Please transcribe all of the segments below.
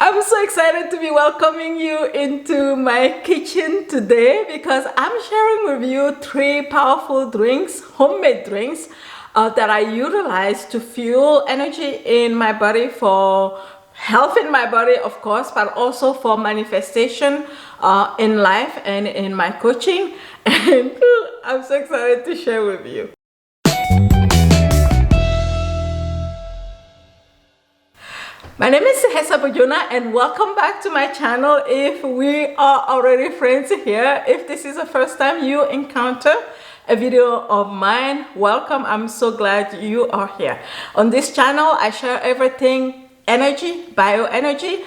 I'm so excited to be welcoming you into my kitchen today because I'm sharing with you 3 powerful drinks, homemade drinks that I utilize to fuel energy in my body, for health in my body, of course, but also for manifestation in life and in my coaching. And I'm so excited to share with you. My name is Dihessa Bodjona and welcome back to my channel. If we are already friends here, if this is the first time you encounter a video of mine, welcome. I'm so glad you are here. On this channel, I share everything energy, bioenergy,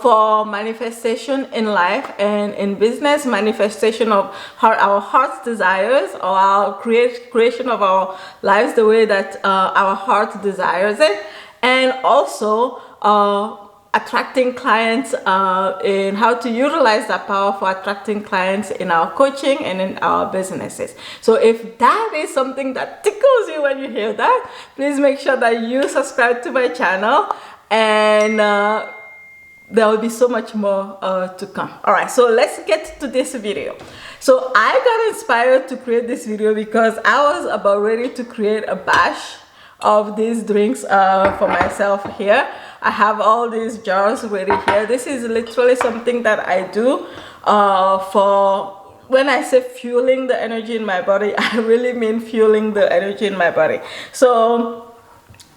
for manifestation in life and in business, manifestation of our heart's desires, or our creation of our lives the way that our heart desires it, and also attracting clients in how to utilize that power for attracting clients in our coaching and in our businesses. So if that is something that tickles you when you hear that, please make sure that you subscribe to my channel, and there will be so much more to come. All right, so let's get to this video. So I got inspired to create this video because I was about ready to create a batch of these drinks for myself here. I have all these jars ready here. This is literally something that I do for when I say fueling the energy in my body. I really mean fueling the energy in my body. So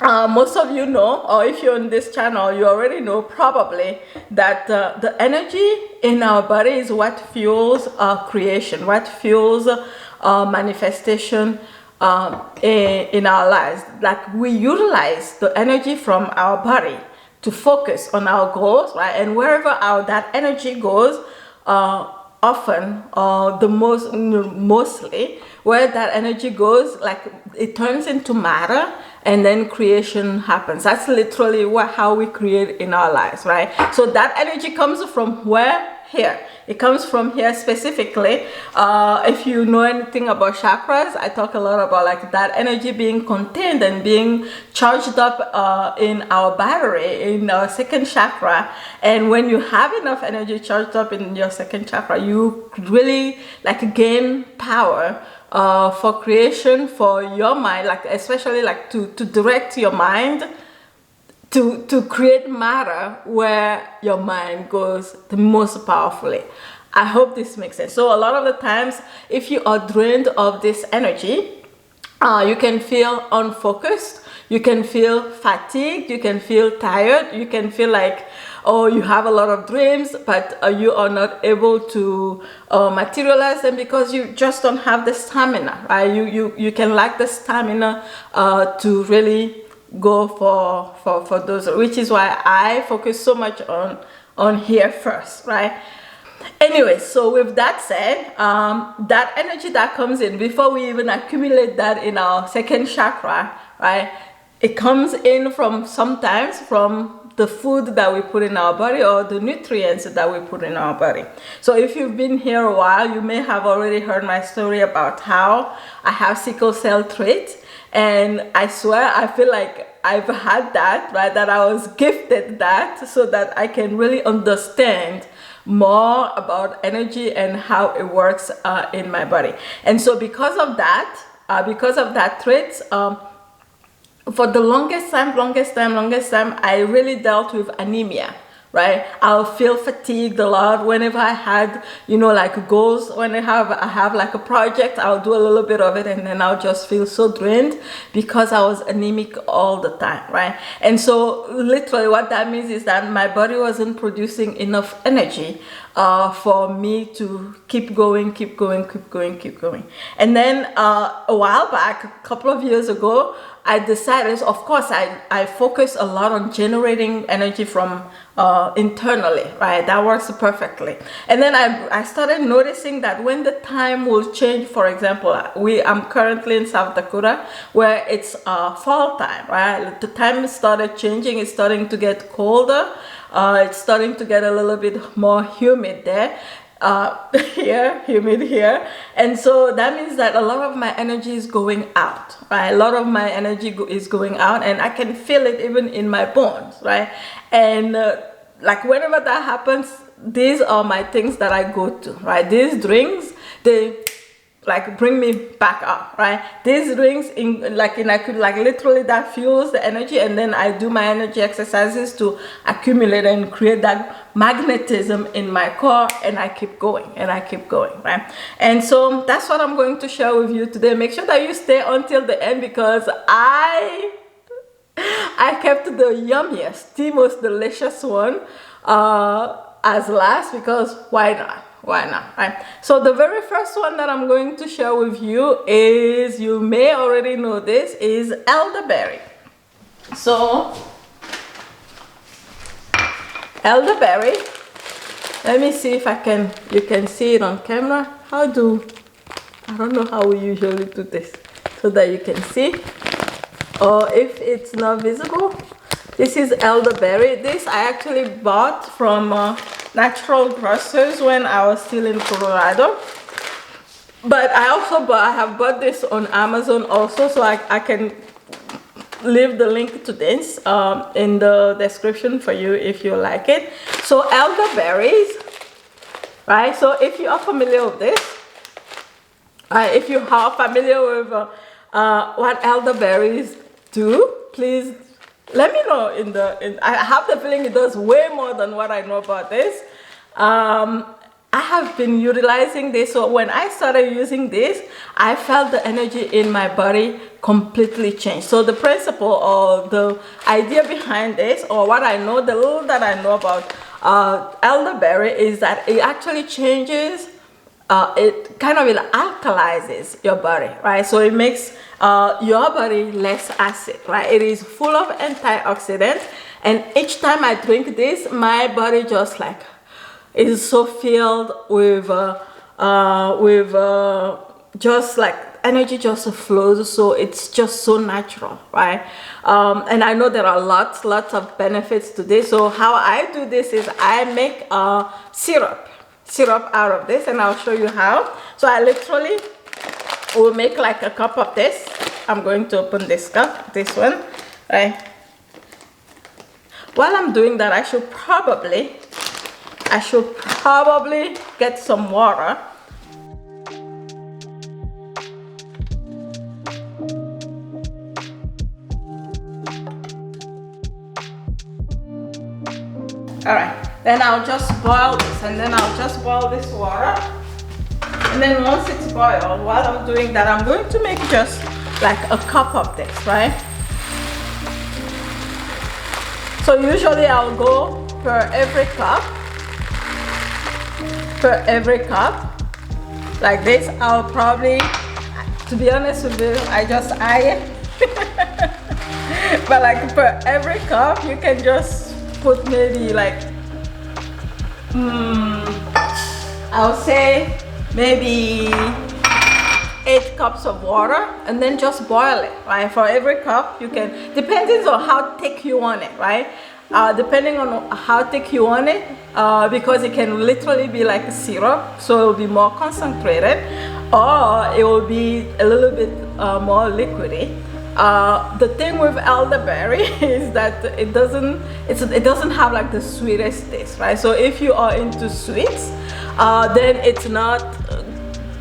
most of you know, or if you're on this channel, you already know probably that the energy in our body is what fuels creation, what fuels manifestation in our lives. Like, we utilize the energy from our body to focus on our goals, right? And wherever that energy goes, often, mostly where that energy goes, like, it turns into matter, and then creation happens. That's literally how we create in our lives, right? So that energy comes from where? Here. It comes from here specifically. If you know anything about chakras, I talk a lot about like that energy being contained and being charged up in our battery, in our second chakra. And when you have enough energy charged up in your second chakra, you really like gain power for creation, for your mind, like especially like to direct your mind to create matter where your mind goes the most powerfully. I hope this makes sense. So a lot of the times, if you are drained of this energy, you can feel unfocused, you can feel fatigued, you can feel tired, you can feel like, oh, you have a lot of dreams, but you are not able to materialize them because you just don't have the stamina, right? You can lack the stamina to really go for those, which is why I focus so much on here first, right? Anyway, so with that said, that energy that comes in before we even accumulate that in our second chakra, right, it comes in sometimes from the food that we put in our body, or the nutrients that we put in our body. So if you've been here a while, you may have already heard my story about how I have sickle cell trait. And I swear, I feel like I've had that, right? That I was gifted that, so that I can really understand more about energy and how it works in my body. And so because of that trait, for the longest time, I really dealt with anemia. Right, I'll feel fatigued a lot whenever I had, like goals. When I have like a project, I'll do a little bit of it, and then I'll just feel so drained because I was anemic all the time, right? And so literally what that means is that my body wasn't producing enough energy for me to keep going. And then a while back, a couple of years ago, I decided, of course, I focus a lot on generating energy from internally, right? That works perfectly. And then I started noticing that when the time will change, for example, I'm currently in South Dakota, where it's fall time, right? The time started changing. It's starting to get colder. It's starting to get a little bit more humid there. Humid here, and so that means that a lot of my energy is going out, right? A lot of my energy is going out, and I can feel it even in my bones, right? And like whenever that happens, these are my things that I go to, right? These drinks, they like bring me back up, right? These drinks like literally that fuels the energy, and then I do my energy exercises to accumulate and create that magnetism in my core, and I keep going and I keep going, right? And so that's what I'm going to share with you today. Make sure that you stay until the end, because I kept the yummiest, the most delicious one as last, because why not? Why not, right? So the very first one that I'm going to share with you is, you may already know this, is elderberry. So elderberry, let me see if you can see it on camera. I don't know how we usually do this so that you can see, or if it's not visible. This is elderberry. This I actually bought from natural grocers when I was still in Colorado. But I have bought this on Amazon also, so I can leave the link to this in the description for you if you like it. So elderberries, right? So if you are familiar with this, if you are familiar with what elderberries do, please let me know I have the feeling it does way more than what I know about this. I have been utilizing this, so when I started using this, I felt the energy in my body completely change. So the principle or the idea behind this, or what I know, the little that I know about elderberry, is that it actually changes, it alkalizes your body, right? So it makes your body less acid, right? It is full of antioxidants, and each time I drink this, my body just like is so filled with just like energy just flows. So it's just so natural, right? And I know there are lots of benefits to this. So how I do this is I make a syrup out of this, and I'll show you how. So I literally will make like a cup of this. I'm going to open this cup, this one, right? While I'm doing that, I should probably get some water. All right, then I'll just boil this, and then I'll just boil this water. And then once it's boiled, while I'm doing that, I'm going to make just like a cup of this, right? So usually I'll go per every cup, like this. I'll probably, to be honest with you, I just eye it. But like per every cup, you can just put maybe like, I'll say maybe 8 cups of water, and then just boil it, right? For every cup, you can, depending on how thick you want it, right? Depending on how thick you want it, because it can literally be like a syrup, so it will be more concentrated, or it will be a little bit more liquidy. The thing with elderberry is that it doesn't have like the sweetest taste, right? So if you are into sweets, then it's not,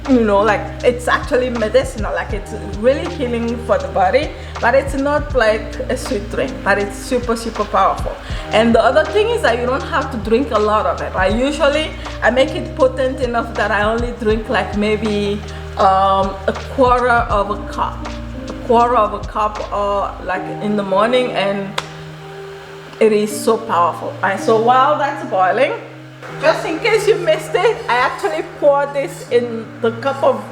like it's actually medicinal, like it's really healing for the body, but it's not like a sweet drink, but it's super powerful. And the other thing is that you don't have to drink a lot of it, right? Usually I make it potent enough that I only drink like maybe a quarter of a cup or like in the morning, and it is so powerful, right? So while that's boiling, just in case you missed it, I actually pour this in the cup of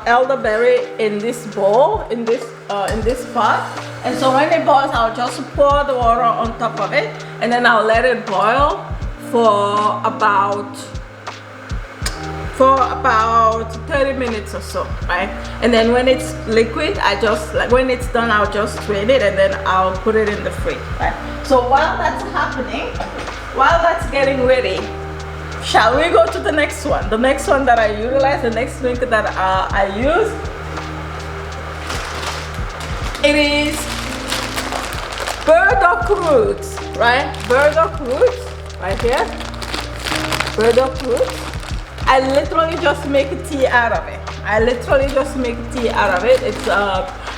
elderberry in this bowl, in this pot. And so when it boils, I'll just pour the water on top of it, and then I'll let it boil for about 30 minutes or so, right? And then when it's liquid, when it's done, I'll just strain it, and then I'll put it in the fridge, right? So while that's happening, while that's getting ready, shall we go to the next one? The next one that I utilize, the next drink that I use, it is Burdock Root, right? Burdock root, right here. Burdock root. I literally just make tea out of it. I literally just make tea out of it. It's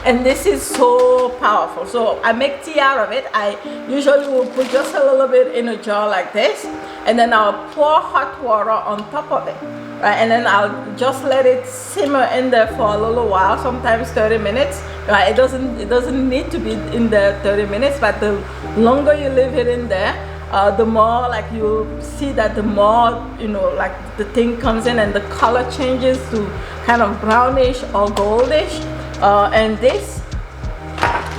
and this is so powerful. So I make tea out of it. I usually will put just a little bit in a jar like this, and then I'll pour hot water on top of it, right? And then I'll just let it simmer in there for a little while, sometimes 30 minutes, right? It doesn't need to be in there 30 minutes, but the longer you leave it in there, the more like you see that the more, you know, like the thing comes in and the color changes to kind of brownish or goldish. And this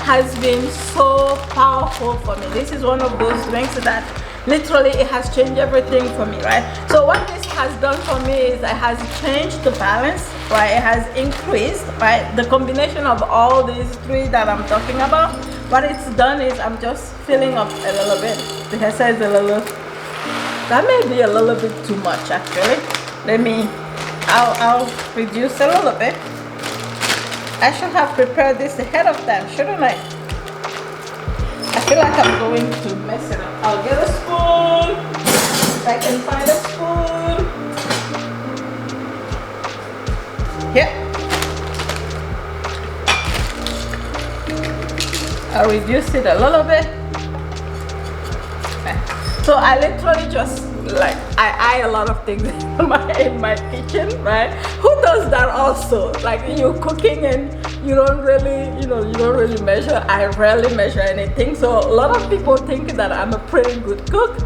has been so powerful for me. This is one of those drinks that literally it has changed everything for me, right? So what this has done for me is it has changed the balance, right? It has increased, right? The combination of all these three that I'm talking about, what it's done is I'm just filling up a little bit. The Dihessa is a little, that may be a little bit too much actually. I'll reduce a little bit. I should have prepared this ahead of time, shouldn't I? I feel like I'm going to mess it up. I'll get a spoon. If I can find a spoon. Here. I'll reduce it a little bit. Okay. So I literally just like I eye a lot of things in my kitchen, right? Who does that also? Like you're cooking and you don't really, you don't really measure. I rarely measure anything. So a lot of people think that I'm a pretty good cook.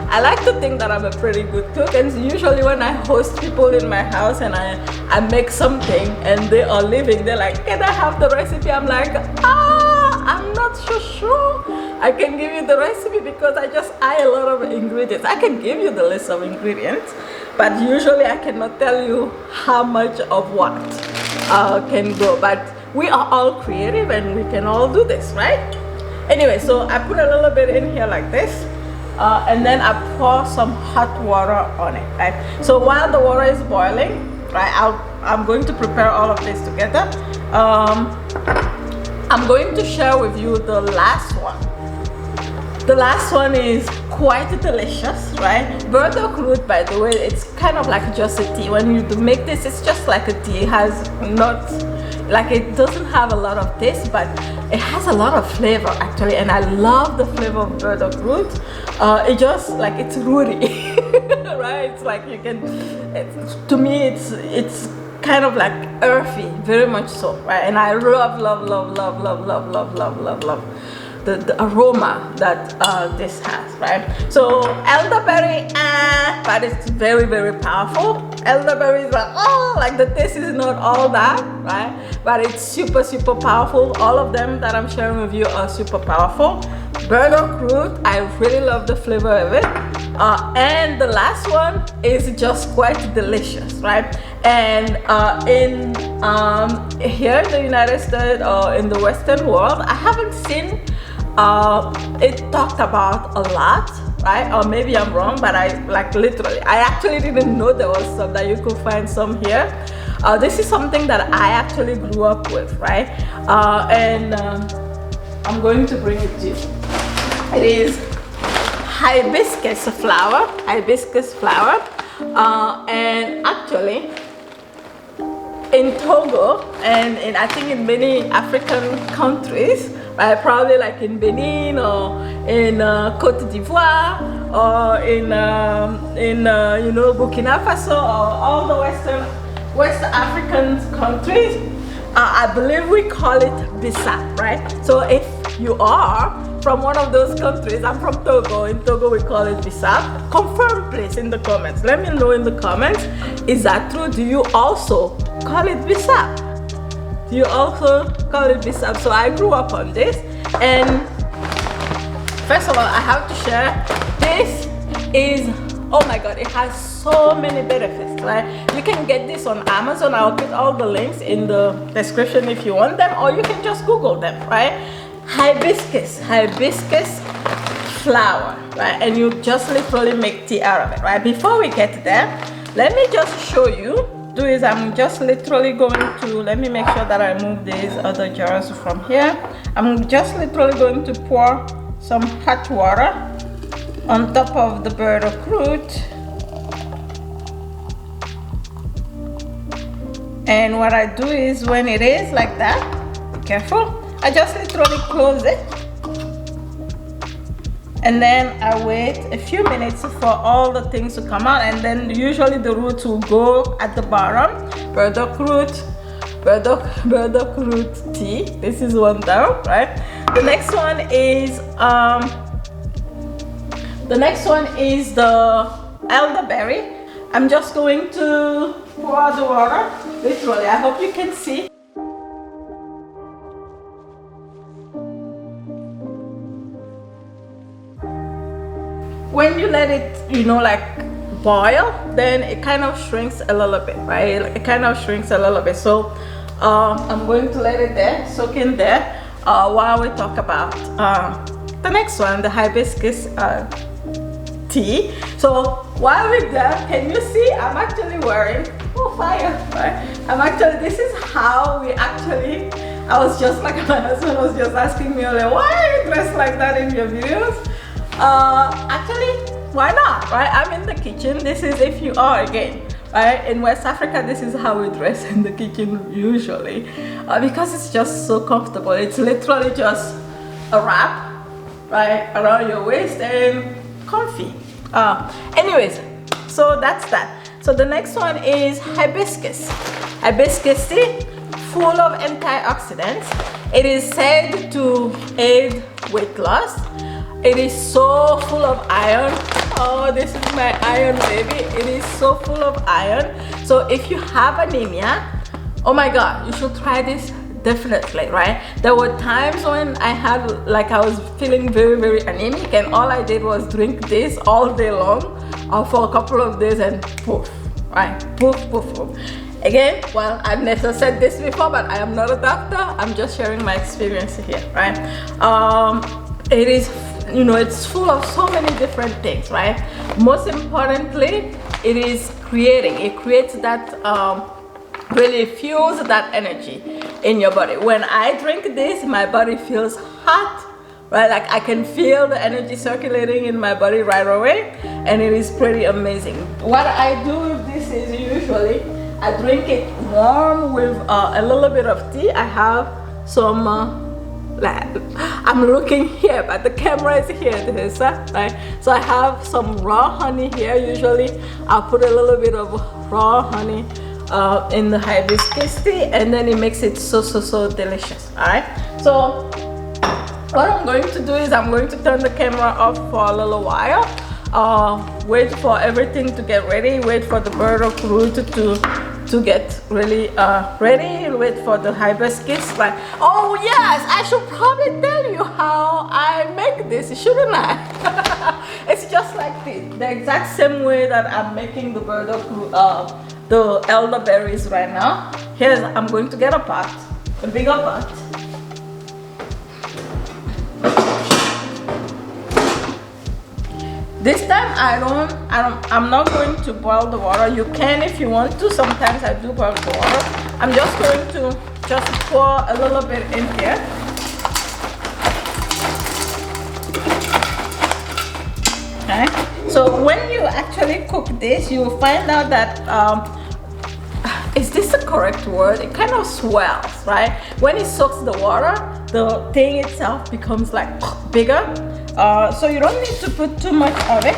I like to think that I'm a pretty good cook, and usually when I host people in my house and I make something and they are leaving, they're like, can I have the recipe? I'm like, I'm not so sure I can give you the recipe because I just eye a lot of ingredients. I can give you the list of ingredients, but usually I cannot tell you how much of what can go. But we are all creative and we can all do this, right? Anyway, so I put a little bit in here like this, and then I pour some hot water on it, right? So while the water is boiling, right, I'm going to prepare all of this together. I'm going to share with you the last one. The last one is quite delicious, right? Burdock root, by the way, it's kind of like just a tea. When you make this, it's just like a tea. It has not, like it doesn't have a lot of taste, but it has a lot of flavor actually, and I love the flavor of burdock root. It just like, it's rooty, right? It's like you can, to me, it's kind of like earthy, very much so, right? And I love the aroma that this has, right? So elderberry, but it's very, very powerful. Elderberry is like the taste is not all that, right? But it's super, super powerful. All of them that I'm sharing with you are super powerful. Burdock root, I really love the flavor of it. And the last one is just quite delicious, right? And here in the United States or in the Western world, I haven't seen it talked about a lot, right? Or maybe I'm wrong, but I actually didn't know there was some that you could find some here. This is something that I actually grew up with, right? I'm going to bring it to you. It is hibiscus flower, and actually in Togo and I think in many African countries, right, probably like in Benin or in Côte d'Ivoire or in Burkina Faso or all the West African countries, I believe we call it bissap, right? So if you are from one of those countries, I'm from Togo. In Togo, we call it bissap. Confirm, please, in the comments. Let me know in the comments. Is that true? Do you also call it bissap? Do you also call it bissap? So I grew up on this, and first of all, I have to share. This is, oh my God, it has so many benefits, right? You can get this on Amazon. I'll put all the links in the description if you want them, or you can just Google them, right? Hibiscus flower, right? And you just literally make tea out of it, right? Before we get there, let me just show you. I'm just literally going to, let me make sure that I move these other jars from here. I'm just literally going to pour some hot water on top of the burdock root. And what I do is, when it is like that, be careful, I just literally close it. And then I wait a few minutes for all the things to come out, and then usually the roots will go at the bottom. Burdock root tea. This is one down, right? The next one is the elderberry. I'm just going to pour the water, literally. I hope you can see. When you let it, like boil, then it kind of shrinks a little bit, right? It kind of shrinks a little bit. So I'm going to let it there, soak in there, while we talk about the next one, the hibiscus tea. So while we're there, can you see I'm actually wearing fire, right? This is how we actually, I was just like, my husband was just asking me, like, why are you dressed like that in your videos? Actually, why not, right? I'm in the kitchen. This is, if you are, again, right, in West Africa, this is how we dress in the kitchen usually, because it's just so comfortable. It's literally just a wrap, right, around your waist and comfy. Anyways, so that's that. So the next one is hibiscus. Hibiscus tea, full of antioxidants. It is said to aid weight loss. It is so full of iron. Oh, this is my iron baby. It is so full of iron. So if you have anemia, oh my God, you should try this definitely, right? There were times when I was feeling very, very anemic, and all I did was drink this all day long for a couple of days, and poof, right? Poof, poof, poof. Again, well, I've never said this before, but I am not a doctor. I'm just sharing my experience here, right? It is, it's full of so many different things, right? Most importantly, it creates that, really fuels that energy in your body. When I drink this, my body feels hot, right? Like I can feel the energy circulating in my body right away, and it is pretty amazing. What I do with this is usually I drink it warm with a little bit of tea. I have some, I'm looking here, but the camera is here, Dihessa, right? So I have some raw honey here. Usually I'll put a little bit of raw honey in the hibiscus tea, and then it makes it so delicious. All right, so what I'm going to do is I'm going to turn the camera off for a little while, wait for everything to get ready, wait for the burdock root to get really ready, wait for the hibiscus. Right? Oh yes, I should probably tell you how I make this, shouldn't I? It's just like this, the exact same way that I'm making the burdock root, the elderberries right now. I'm going to get a pot, a bigger pot. This time I'm not going to boil the water. You can if you want to. Sometimes I do boil the water. I'm just going to pour a little bit in here. Okay. So when you actually cook this, you will find out that, is this the correct word? It kind of swells, right? When it soaks the water, the thing itself becomes like bigger. So you don't need to put too much of it.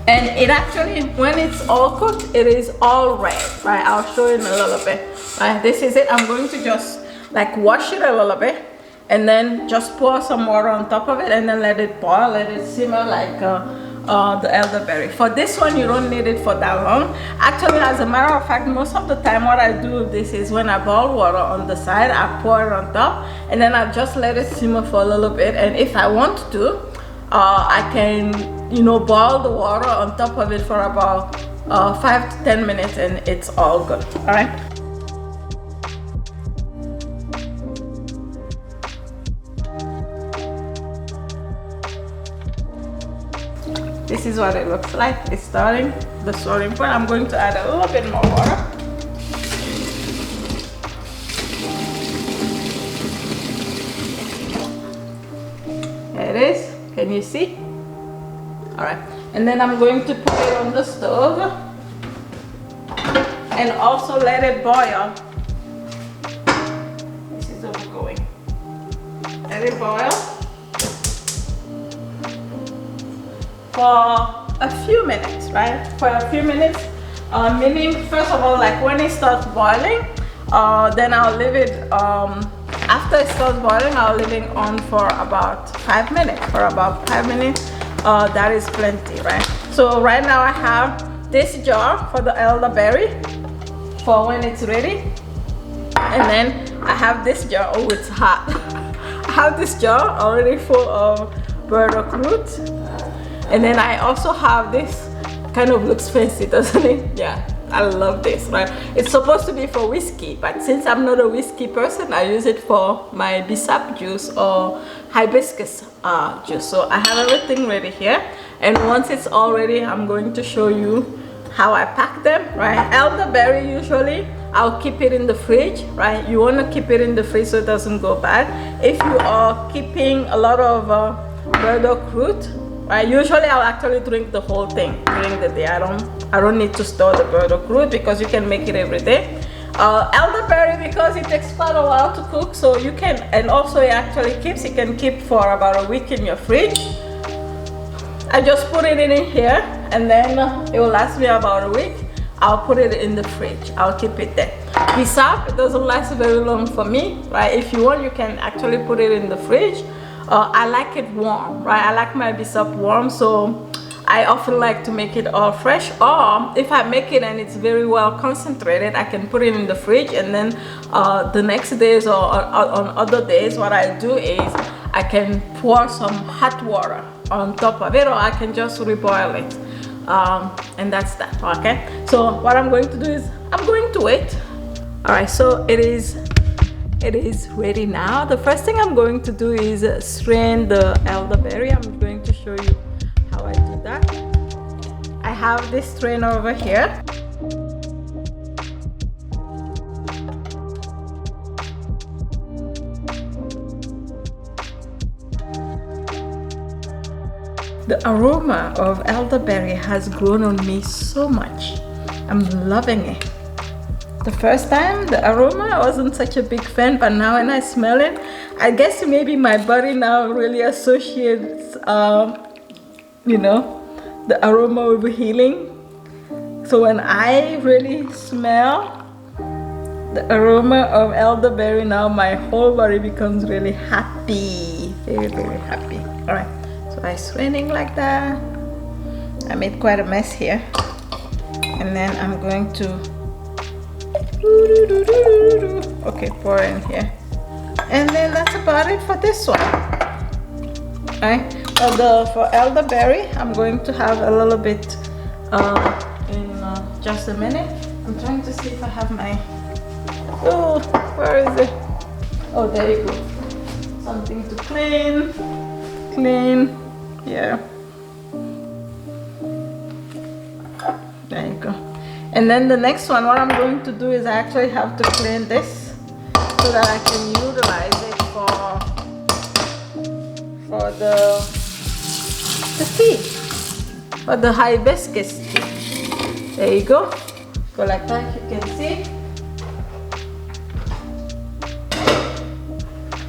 And it actually, when it's all cooked, it is all red, right? I'll show you in a little bit. Right, this is it. I'm going to just like wash it a little bit, and then just pour some water on top of it, and then let it boil, let it simmer like the elderberry. For this one, you don't need it for that long. Actually, as a matter of fact, most of the time what I do with this is when I boil water on the side, I pour it on top, and then I just let it simmer for a little bit. And if I want to, I can, boil the water on top of it for about 5 to 10 minutes, and it's all good. All right. This is what it looks like. It's starting the swirling point. I'm going to add a little bit more water. Can you see? All right, and then I'm going to put it on the stove and also let it boil. This is overgoing. Let it boil for a few minutes, right? For a few minutes, meaning first of all, like when it starts boiling, then I'll leave it, after it starts boiling, I'll leave it on for about 5 minutes. That is plenty, right? So right now I have this jar for the elderberry for when it's ready. And then I have this jar, oh it's hot. I have this jar already full of burdock root. And then I also have this, kind of looks fancy, doesn't it? Yeah, I love this, right? It's supposed to be for whiskey, but since I'm not a whiskey person, I use it for my bissap juice or hibiscus juice. So I have everything ready here, and once it's all ready, I'm going to show you how I pack them, right? Elderberry, usually I'll keep it in the fridge, right? You want to keep it in the fridge so it doesn't go bad. If you are keeping a lot of burdock root, right, usually I'll actually drink the whole thing during the day. I don't need to store the burdock root because you can make it every day. Elderberry, because it takes quite a while to cook, so you can, and also it actually keeps, it can keep for about a week in your fridge. I just put it in here and then it will last me about a week. I'll put it in the fridge. I'll keep it there. Bissap, it doesn't last very long for me, right? If you want, you can actually put it in the fridge. I like it warm, right? I like my bissap warm, so I often like to make it all fresh. Or if I make it and it's very well concentrated, I can put it in the fridge, and then the next days or on other days, what I do is I can pour some hot water on top of it, or I can just reboil it, and that's that. Okay, so what I'm going to do is I'm going to wait. All right, so it is ready now. The first thing I'm going to do is strain the elderberry. I'm going to show you how I do that. I have this strainer over here. The aroma of elderberry has grown on me so much. I'm loving it. The first time, the aroma, I wasn't such a big fan, but now when I smell it, I guess maybe my body now really associates, you know, the aroma with healing. So when I really smell the aroma of elderberry, now my whole body becomes really happy, very, very happy. All right, so I'm straining like that. I made quite a mess here. And then I'm going to okay, pour in here, and then that's about it for this one. Right, for elderberry, I'm going to have a little bit in just a minute. I'm trying to see if I have my, oh, where is it? Oh, there you go. Something to clean, yeah, there you go. And then the next one, what I'm going to do is I actually have to clean this so that I can utilize it for the tea, for the hibiscus tea. There you go. Go like that, you can see.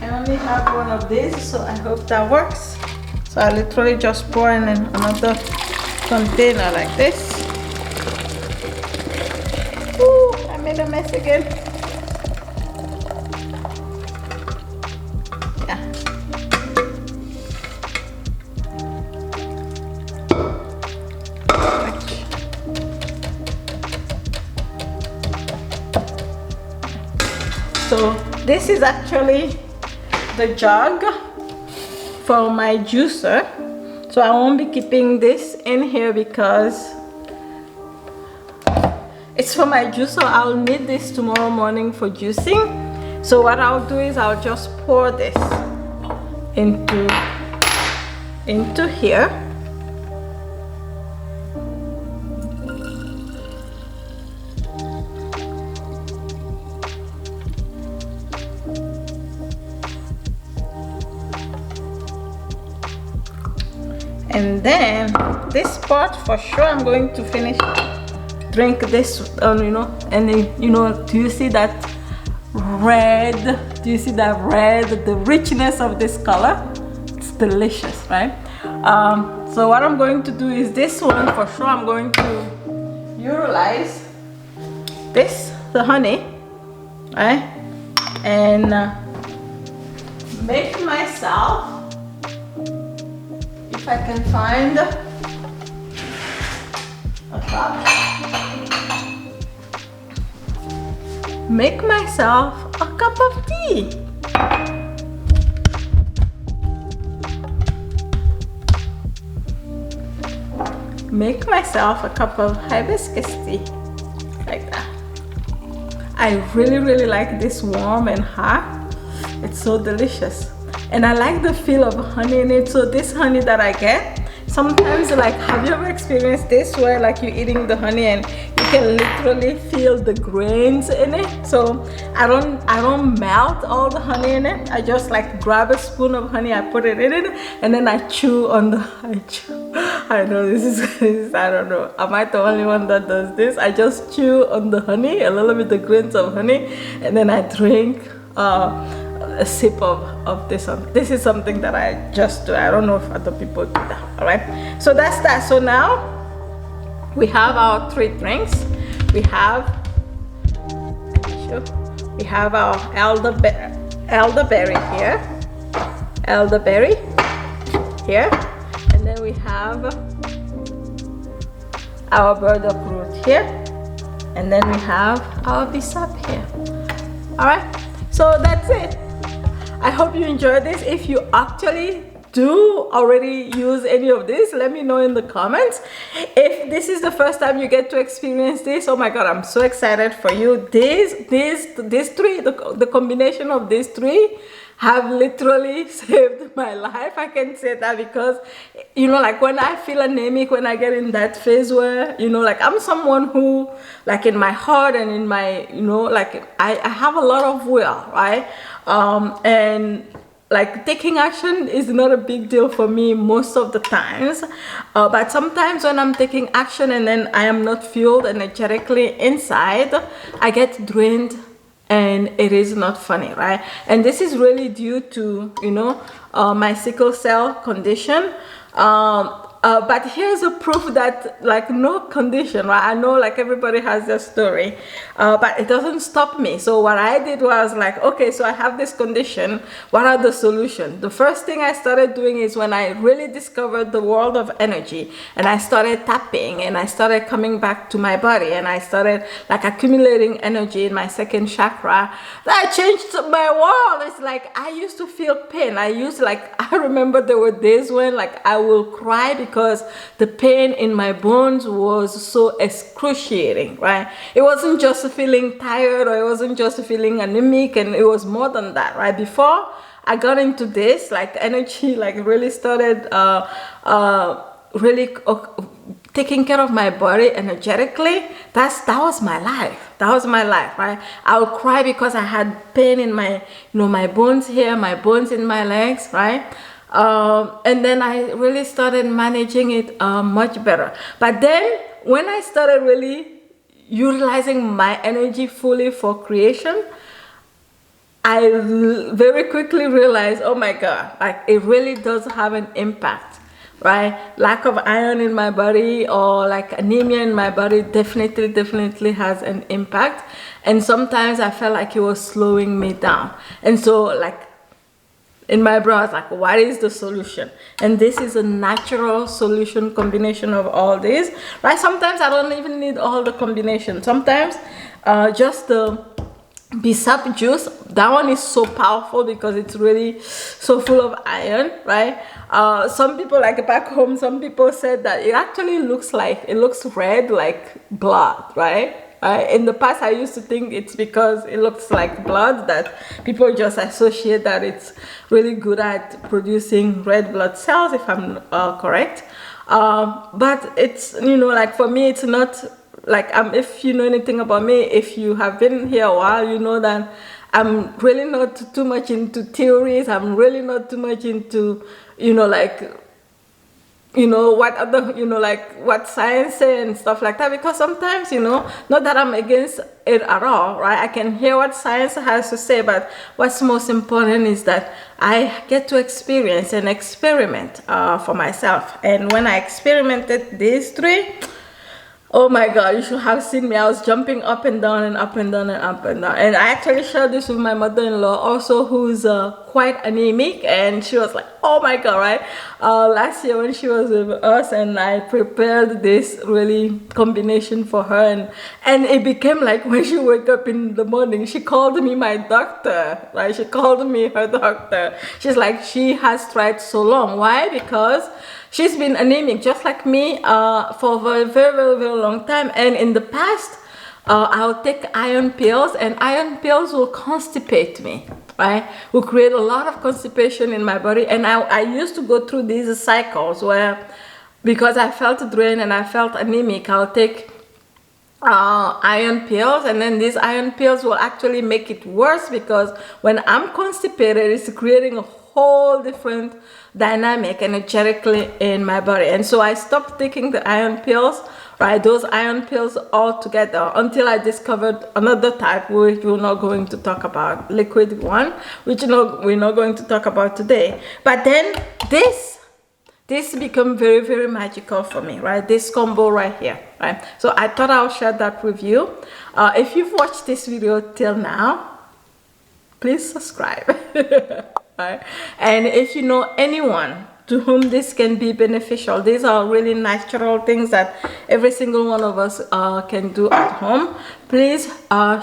I only have one of these, so I hope that works. So I literally just pour in another container like this. Ooh, I made a mess again. Yeah. So this is actually the jug for my juicer. So I won't be keeping this in here because it's for my juice, so I'll need this tomorrow morning for juicing. So what I'll do is I'll just pour this into here. And then this part for sure I'm going to finish drink this, you know. And then, you know, do you see that red? Do you see that red? The richness of this color, it's delicious, right? So what I'm going to do is this one for sure I'm going to utilize this, the honey, right? And make myself, if I can find a cup, make myself a cup of tea. Make myself a cup of hibiscus tea, like that. I really like this warm and hot. It's so delicious. And I like the feel of honey in it. So this honey that I get, sometimes, like, have you ever experienced this where like you're eating the honey and you can literally feel the grains in it? So I don't melt all the honey in it. I just like grab a spoon of honey, I put it in it, and then I chew on the I know this is I don't know, am I the only one that does this? I just chew on the honey, a little bit of grains of honey, and then I drink a sip of this one. This is something that I just do. I don't know if other people do that. All right, so that's that. So now we have our 3 drinks. We have our elderberry here, and then we have our burdock root here, and then we have our bisap here. All right, so that's it. I hope you enjoyed this. If you actually do already use any of this, let me know in the comments. If this is the first time you get to experience this, oh my god, I'm so excited for you. These 3, the combination of these 3 have literally saved my life. I can say that because, you know, like when I feel anemic, when I get in that phase where, you know, like I'm someone who, like in my heart and in my, you know, like I have a lot of will, right? And like taking action is not a big deal for me most of the times, but sometimes when I'm taking action and then I am not fueled energetically inside, I get drained and it is not funny, right? And this is really due to, you know, my sickle cell condition. But here's a proof that like no condition, right? I know like everybody has their story, but it doesn't stop me. So what I did was like, okay, so I have this condition. What are the solutions? The first thing I started doing is when I really discovered the world of energy and I started tapping and I started coming back to my body and I started like accumulating energy in my 2nd chakra, that changed my world. It's like I used to feel pain. I remember there were days when like I will cry because the pain in my bones was so excruciating, right? It wasn't just feeling tired or it wasn't just feeling anemic, and it was more than that, right? Before I got into this, like energy, like really started taking care of my body energetically. That was my life. That was my life, right? I would cry because I had pain in my, you know, my bones here, my bones in my legs, right? And then I really started managing it much better. But then when I started really utilizing my energy fully for creation, I very quickly realized, oh my god, like it really does have an impact, right? Lack of iron in my body or like anemia in my body definitely has an impact. And sometimes I felt like it was slowing me down. And so like in my brain, I was like, what is the solution? And this is a natural solution combination of all these, right? Sometimes I don't even need all the combination. Sometimes just the bisap juice, that one is so powerful because it's really so full of iron, right? Some people, like back home, some people said that it actually looks red like blood, right? In the past, I used to think it's because it looks like blood that people just associate that it's really good at producing red blood cells, if I'm correct. But it's, you know, like for me, it's not like, if you know anything about me, if you have been here a while, you know that I'm really not too much into theories. I'm really not too much into, you know, like you know, what other, you know, like what science say and stuff like that, because sometimes, you know, not that I'm against it at all, right? I can hear what science has to say, but what's most important is that I get to experience and experiment for myself. And when I experimented these three, oh my God, you should have seen me. I was jumping up and down and up and down and up and down. And I actually shared this with my mother-in-law also, who's quite anemic. And she was like, oh my God, right? Last year when she was with us, and I prepared this really combination for her. And it became like when she woke up in the morning, she called me my doctor, right? She called me her doctor. She's like, she has tried so long. Why? Because she's been anemic just like me for a very, very, very long time. And in the past, I'll take iron pills, and iron pills will constipate me, right? Will create a lot of constipation in my body. And I used to go through these cycles where, because I felt drained and I felt anemic, I'll take iron pills, and then these iron pills will actually make it worse, because when I'm constipated, it's creating a whole different dynamic energetically in my body. And so I stopped taking the iron pills, right, those iron pills altogether, until I discovered another type, which we're not going to talk about, liquid one, which we're not going to talk about today. But then this become very, very magical for me, right? This combo right here, right? So I thought I'll share that with you. If you've watched this video till now, please subscribe. Right? And if you know anyone to whom this can be beneficial, these are really natural things that every single one of us can do at home. Please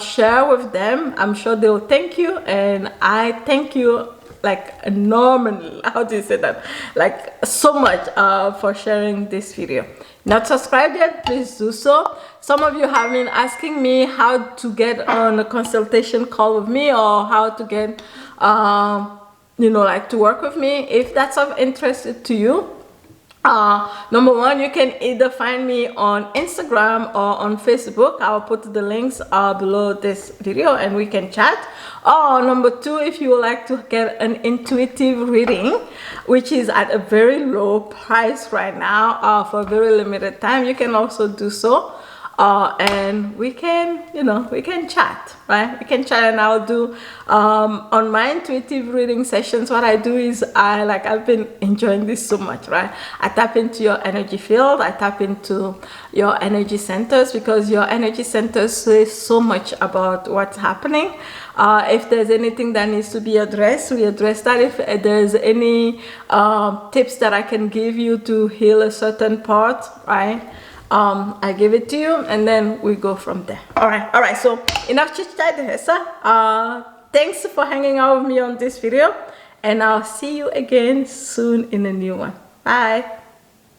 share with them. I'm sure they'll thank you, and I thank you like enormously. How do you say that? Like so much for sharing this video. Not subscribed yet? Please do so. Some of you have been asking me how to get on a consultation call with me, or how to get you know, like to work with me. If that's of interest to you, number one, you can either find me on Instagram or on Facebook. I'll put the links below this video and we can chat. Or number two, if you would like to get an intuitive reading, which is at a very low price right now for a very limited time, you can also do so. And we can, you know, we can chat, right? We can chat, and I'll do on my intuitive reading sessions. What I do is I've been enjoying this so much, right? I tap into your energy field. I tap into your energy centers, because your energy centers say so much about what's happening. If there's anything that needs to be addressed, we address that. If there's any tips that I can give you to heal a certain part, right? I give it to you, and then we go from there. All right. So enough chit chat, Dihessa. Thanks for hanging out with me on this video, and I'll see you again soon in a new one. Bye.